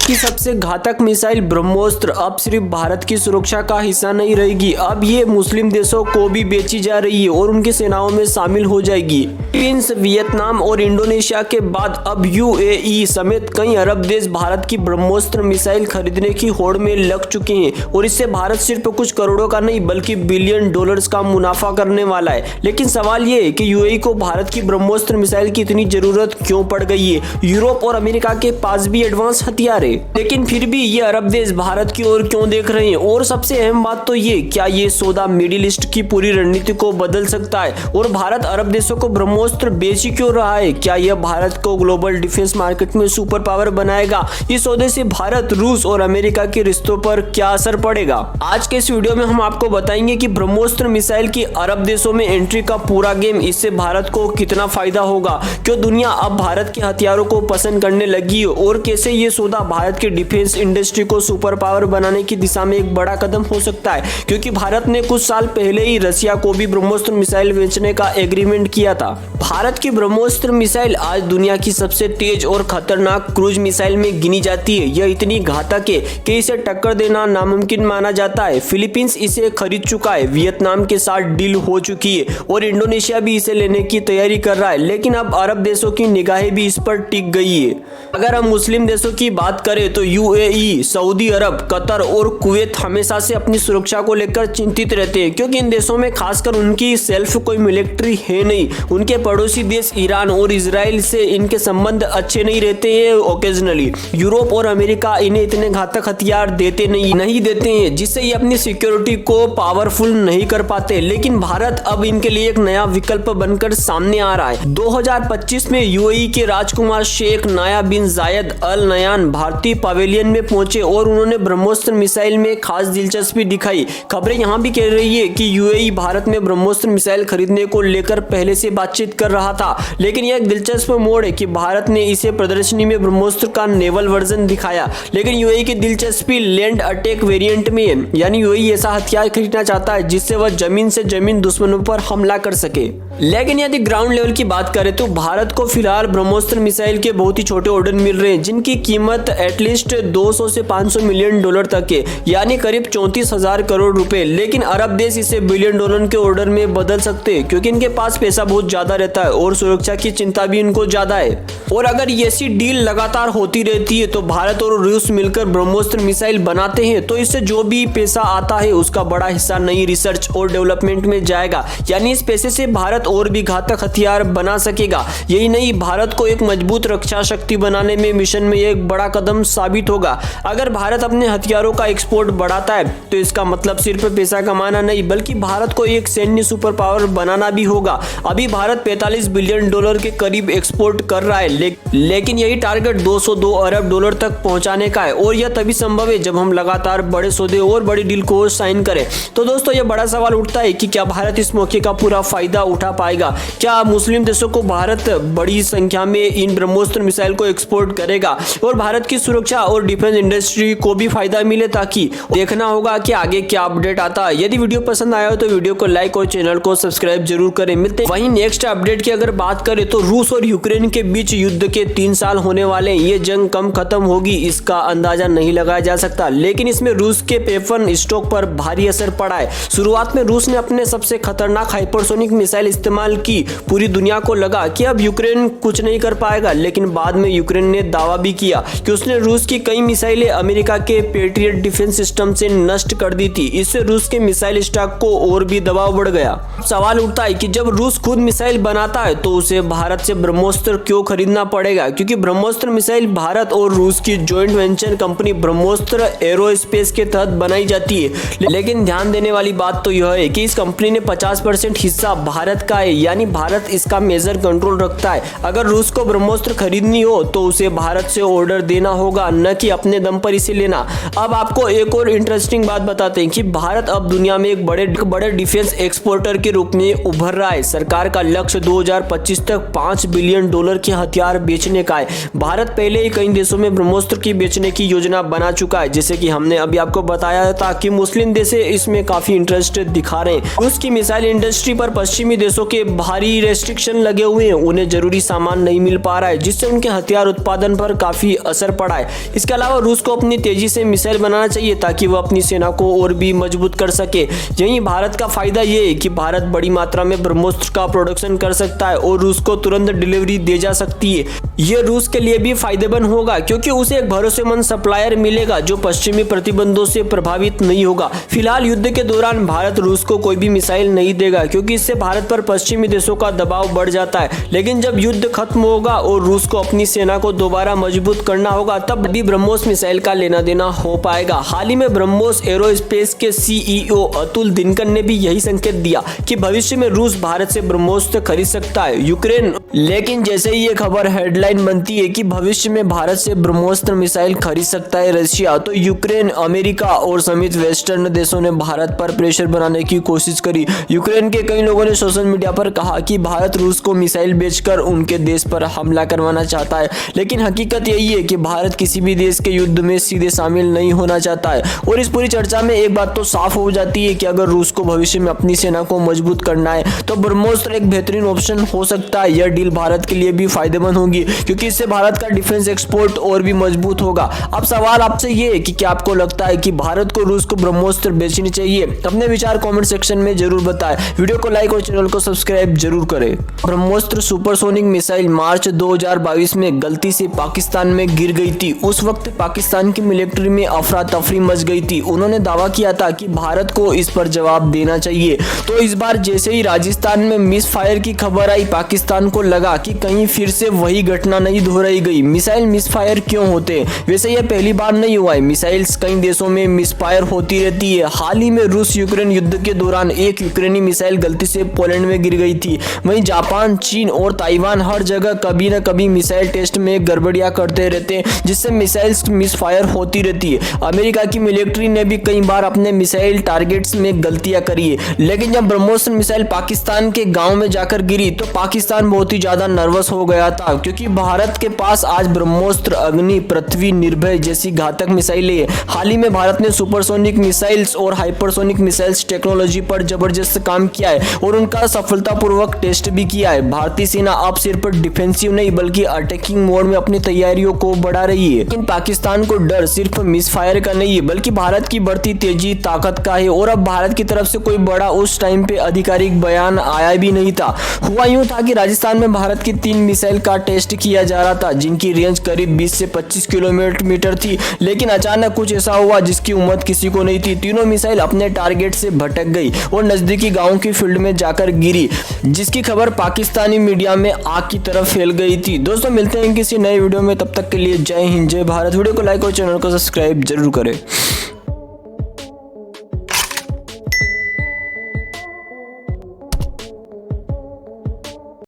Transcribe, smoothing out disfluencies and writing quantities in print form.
की सबसे घातक मिसाइल ब्रह्मोस्त्र अब सिर्फ भारत की सुरक्षा का हिस्सा नहीं रहेगी, अब ये मुस्लिम देशों को भी बेची जा रही है और उनकी सेनाओं में शामिल हो जाएगी। फिलीपींस, वियतनाम और इंडोनेशिया के बाद अब यूएई समेत कई अरब देश भारत की ब्रह्मोस्त्र मिसाइल खरीदने की होड़ में लग चुके हैं और इससे भारत सिर्फ कुछ करोड़ों का नहीं बल्कि बिलियन डॉलर्स का मुनाफा करने वाला है। लेकिन सवाल ये है कि यूएई को भारत की ब्रह्मोस्त्र मिसाइल की इतनी जरूरत क्यों पड़ गई है? यूरोप और अमेरिका के पास भी एडवांस हथियार है, लेकिन फिर भी ये अरब देश भारत की ओर क्यों देख रहे हैं? और सबसे अहम बात तो ये, क्या ये सौदा मिडिल ईस्ट की पूरी रणनीति को बदल सकता है? और भारत अरब देशों को ब्रह्मोस्त्र बेच ही क्यों रहा है? क्या यह भारत को ग्लोबल डिफेंस मार्केट में सुपर पावर बनाएगा? इस सौदे से भारत, रूस और अमेरिका के रिश्तों पर क्या असर पड़ेगा? आज के इस वीडियो में हम आपको बताएंगे कि ब्रह्मोस्त्र मिसाइल की अरब देशों में एंट्री का पूरा गेम, इससे भारत को कितना फायदा होगा, क्यों दुनिया अब भारत के हथियारों को पसंद करने लगी है और कैसे ये सौदा भारत के डिफेंस इंडस्ट्री को सुपर पावर बनाने की दिशा में एक बड़ा कदम हो सकता है, क्योंकि भारत ने कुछ साल पहले ही रसिया को भी ब्रह्मोस्त्र मिसाइल बेचने का एग्रीमेंट किया था। भारत की ब्रह्मोस्त्र मिसाइल आज दुनिया की सबसे तेज और खतरनाक क्रूज मिसाइल में गिनी जाती है। यह इतनी घातक है कि इसे टक्कर देना नामुमकिन माना जाता है। फिलीपींस इसे खरीद चुका है, वियतनाम के साथ डील हो चुकी है और इंडोनेशिया भी इसे लेने की तैयारी कर रहा है। लेकिन अब अरब देशों की निगाहें भी इस पर टिक गई है। अगर हम मुस्लिम देशों की बात करें तो यूएई, सऊदी अरब, कतर और कुवैत हमेशा से अपनी सुरक्षा को लेकर चिंतित रहते हैं, क्योंकि इन देशों में खासकर उनकी सेल्फ कोई मिलिट्री है नहीं। उनके पड़ोसी देश ईरान और इजराइल से इनके संबंध अच्छे नहीं रहते हैं ओकेजनली। यूरोप और अमेरिका इन्हें इतने घातक हथियार देते नहीं देते हैं, जिससे ये अपनी सिक्योरिटी को पावरफुल नहीं कर पाते। लेकिन भारत अब इनके लिए एक नया विकल्प बनकर सामने आ रहा है। 2025 में यूएई के राजकुमार शेख नायाब बिन जायद अल नयान भारतीय पवेलियन में पहुंचे और उन्होंने ब्रह्मोस्त्र मिसाइल में खास दिलचस्पी दिखाई। खबरें यहां भी कह रही है कि यूएई भारत में ब्रह्मोस्त्र मिसाइल खरीदने को लेकर पहले से बातचीत कर रहा था, लेकिन यह एक दिलचस्प मोड़ है कि भारत ने इसे प्रदर्शनी में ब्रह्मोस्त्र का नेवल वर्जन दिखाया। लेकिन यूएई की दिलचस्पी लैंड अटैक वेरिएंट में है, यानी यूएई ऐसा हथियार खरीदना चाहता है जिससे वह जमीन से जमीन दुश्मनों पर हमला कर सके। लेकिन यदि ग्राउंड लेवल की बात करें तो भारत को फिलहाल ब्रह्मोस्त्र मिसाइल के बहुत ही छोटे ऑर्डर मिल रहे हैं, जिनकी कीमत एटलीस्ट 200 से 500 मिलियन डॉलर तक है, यानी करीब 34,000 करोड़ रुपए। लेकिन अरब देश इसे बिलियन डॉलर के ऑर्डर में बदल सकते हैं, क्योंकि इनके पास पैसा बहुत ज्यादा रहता है और सुरक्षा की चिंता भी इनको ज्यादा है। और अगर ऐसी डील लगातार होती रहती है तो भारत और रूस मिलकर ब्रह्मोस्त्र मिसाइल बनाते हैं तो इससे जो भी पैसा आता है उसका बड़ा हिस्सा नई रिसर्च और डेवलपमेंट में जाएगा, यानी इस पैसे से भारत और भी घातक हथियार बना सकेगा। यही नहीं, भारत को एक मजबूत रक्षा शक्ति बनाने में मिशन में एक बड़ा कदम साबित होगा। अगर भारत अपने हथियारों का एक्सपोर्ट बढ़ाता है तो इसका मतलब सिर्फ पैसा कमाना नहीं बल्कि भारत को एक सैन्य सुपर पावर बनाना भी होगा। अभी भारत 45 बिलियन डॉलर के करीब एक्सपोर्ट कर रहा है, लेकिन यही टारगेट 202 अरब डॉलर तक पहुंचाने का है और यह तभी संभव है जब हम लगातार बड़े सौदे और बड़ी डील को साइन करें। तो दोस्तों, यह बड़ा सवाल उठता है कि क्या भारत इस मौके का पूरा फायदा उठा पाएगा? क्या मुस्लिम देशों को भारत बड़ी संख्या में इन ब्रह्मोस्त्र मिसाइल को एक्सपोर्ट करेगा और भारत की सुरक्षा और डिफेंस इंडस्ट्री को भी फायदा मिले? ताकि देखना होगा कि आगे क्या अपडेट आता है। यदि वीडियो पसंद आया हो तो वीडियो को लाइक और चैनल को सब्सक्राइब जरूर करें। मिलते हैं वहीं नेक्स्ट अपडेट की अगर बात करें तो रूस और यूक्रेन के बीच युद्ध के 3 साल होने वाले हैं। ये जंग कम खत्म होगी इसका अंदाजा नहीं लगाया जा सकता, लेकिन इसमें रूस के वेपन स्टॉक पर भारी असर पड़ा है। शुरुआत में रूस ने अपने सबसे खतरनाक हाइपरसोनिक मिसाइल इस्तेमाल की। पूरी दुनिया को लगा कि अब यूक्रेन कुछ नहीं कर पाएगा, लेकिन बाद में यूक्रेन ने दावा भी किया कि उसने रूस की कई मिसाइलें अमेरिका के पेट्रियट डिफेंस सिस्टम से नष्ट कर दी थी। इससे रूस के मिसाइल स्टॉक को और भी दबाव बढ़ गया। सवाल उठता है कि जब रूस खुद मिसाइल बनाता है तो उसे भारत से ब्रह्मोस्त्र क्यों खरीदना पड़ेगा? क्योंकि ब्रह्मोस्त्र मिसाइल भारत और रूस की जॉइंट वेंचर कंपनी ब्रह्मोस्त्र एरोस्पेस के तहत बनाई जाती है। लेकिन ध्यान देने वाली बात तो यह है कि इस कंपनी ने 50% हिस्सा भारत का है, यानी भारत इसका मेजर कंट्रोल रखता है। अगर रूस को ब्रह्मोस्त्र खरीदनी हो तो उसे भारत से ऑर्डर देना होगा, न कि अपने दम पर इसे लेना। अब आपको एक और इंटरेस्टिंग बात बताते हैं कि भारत अब दुनिया में एक बड़े डिफेंस एक्सपोर्टर के रूप में उभर रहा है। सरकार का लक्ष्य 2025 तक 5 बिलियन डॉलर के हथियार बेचने का है। भारत पहले ही कई देशों में ब्रह्मोस्त्र की बेचने की योजना बना चुका है, जैसे कि हमने अभी आपको बताया था कि मुस्लिम देश इसमें काफी इंटरेस्ट दिखा रहे हैं। रूस की मिसाइल इंडस्ट्री पर पश्चिमी देशों के भारी रेस्ट्रिक्शन लगे हुए हैं, उन्हें जरूरी सामान नहीं मिल पा रहा है, जिससे उनके हथियार उत्पादन पर काफी असर पड़ा बढ़ाए। इसके अलावा रूस को अपनी तेजी से मिसाइल बनाना चाहिए ताकि वह अपनी सेना को और भी मजबूत कर सके। यही भारत का फायदा ये है कि भारत बड़ी मात्रा में ब्रह्मोस्त्र का प्रोडक्शन कर सकता है और रूस को तुरंत डिलीवरी दे जा सकती है। यह रूस के लिए भी फायदेमंद होगा क्योंकि उसे एक भरोसेमंद सप्लायर मिलेगा जो पश्चिमी प्रतिबंधों से प्रभावित नहीं होगा। फिलहाल युद्ध के दौरान भारत रूस को कोई भी मिसाइल नहीं देगा क्योंकि इससे भारत पर पश्चिमी देशों का दबाव बढ़ जाता है। लेकिन जब युद्ध खत्म होगा और रूस को अपनी सेना को दोबारा मजबूत करना होगा तब भी ब्रह्मोस मिसाइल का लेना देना हो पाएगा। हाल ही में ब्रह्मोस एरोस्पेस के सीईओ अतुल दिनकर ने भी यही संकेत दिया कि भविष्य में रूस भारत से ब्रह्मोस्त्र खरीद सकता है। यूक्रेन लेकिन जैसे ही ये खबर हेडलाइन बनती है कि भविष्य में भारत से ब्रह्मोस्त्र मिसाइल खरीद सकता है रशिया, तो यूक्रेन, अमेरिका और समेत वेस्टर्न देशों ने भारत पर प्रेशर बनाने की कोशिश करी। यूक्रेन के कई लोगों ने सोशल मीडिया पर कहा कि भारत रूस को मिसाइल बेचकर उनके देश पर हमला करवाना चाहता है, लेकिन हकीकत यही है कि भारत किसी भी देश के युद्ध में सीधे शामिल नहीं होना चाहता है। और इस पूरी चर्चा में एक बात तो साफ हो जाती है कि अगर रूस को भविष्य में अपनी सेना को मजबूत करना है तो ब्रह्मोस्त्र एक बेहतरीन ऑप्शन हो सकता है। यह डील भारत के लिए भी फायदेमंद होगी क्योंकि इससे भारत का डिफेंस एक्सपोर्ट और भी मजबूत होगा। अब सवाल आपसे ये है कि क्या आपको लगता है कि भारत को रूस को ब्रह्मोस्त्र बेचनी चाहिए? अपने विचार कमेंट सेक्शन में जरूर बताएं। वीडियो को लाइक और चैनल को सब्सक्राइब जरूर करें। ब्रह्मोस्त्र सुपरसोनिक मिसाइल मार्च 2022 में गलती से पाकिस्तान में गिर गई थी। उस वक्त पाकिस्तान की मिलिट्री में अफरा तफरी मच गई थी। उन्होंने दावा किया था कि भारत को इस पर जवाब देना चाहिए। तो इस बार जैसे ही राजस्थान में मिस फायर की खबर आई, पाकिस्तान को लगा कि कहीं फिर से वही घटना नहीं दोहराई गई। मिसाइल मिस फायर क्यों होते हैं? वैसे यह पहली बार नहीं हुआ है, मिसाइल्स कई देशों में मिस फायर होती रहती है। हाल ही में रूस यूक्रेन युद्ध के दौरान एक यूक्रेनी मिसाइल गलती से पोलैंड में गिर गई थी। वहीं जापान, चीन और ताइवान हर जगह कभी न कभी मिसाइल टेस्ट में गड़बड़ियां करते रहते हैं जिससे मिसाइल्स मिस फायर होती रहती है। अमेरिका की मिलिट्री ने भी कई बार अपने मिसाइल टारगेट्स में गलतियां करी है, लेकिन जब ब्रह्मोस मिसाइल पाकिस्तान के गांव में जाकर गिरी तो पाकिस्तान बहुत ही ज्यादा नर्वस हो गया था क्योंकि भारत के पास आज ब्रह्मोस्त्र, अग्नि, पृथ्वी, निर्भय जैसी घातक मिसाइलें हैं। हाल ही में भारत ने सुपरसोनिक मिसाइल्स और हाइपरसोनिक मिसाइल्स टेक्नोलॉजी पर जबरदस्त काम किया है और उनका सफलतापूर्वक टेस्ट भी किया है। भारतीय सेना अब सिर्फ डिफेंसिव नहीं बल्कि अटैकिंग मोड में अपनी तैयारियों को बढ़ा रही है। लेकिन पाकिस्तान को डर सिर्फ मिस फायर का नहीं है बल्कि भारत की बढ़ती तेजी, ताकत का है। और अब भारत की तरफ से कोई बड़ा उस टाइम पे आधिकारिक बयान आया भी नहीं था। हुआ यूं था कि राजस्थान में भारत की 3 मिसाइल का टेस्ट किया जा रहा था जिनकी रेंज करीब 20 से 25 किलोमीटर थी, लेकिन अचानक कुछ ऐसा हुआ जिसकी उम्मीद किसी को नहीं थी। तीनों मिसाइल अपने टारगेट से भटक गई और नजदीकी गांव की फील्ड में जाकर गिरी, जिसकी खबर पाकिस्तानी मीडिया में आग की तरफ फैल गई थी। दोस्तों मिलते हैं किसी नए वीडियो में, तब तक के लिए जय हिंद, जय भारत। वीडियो को लाइक और चैनल को सब्सक्राइब जरूर करें।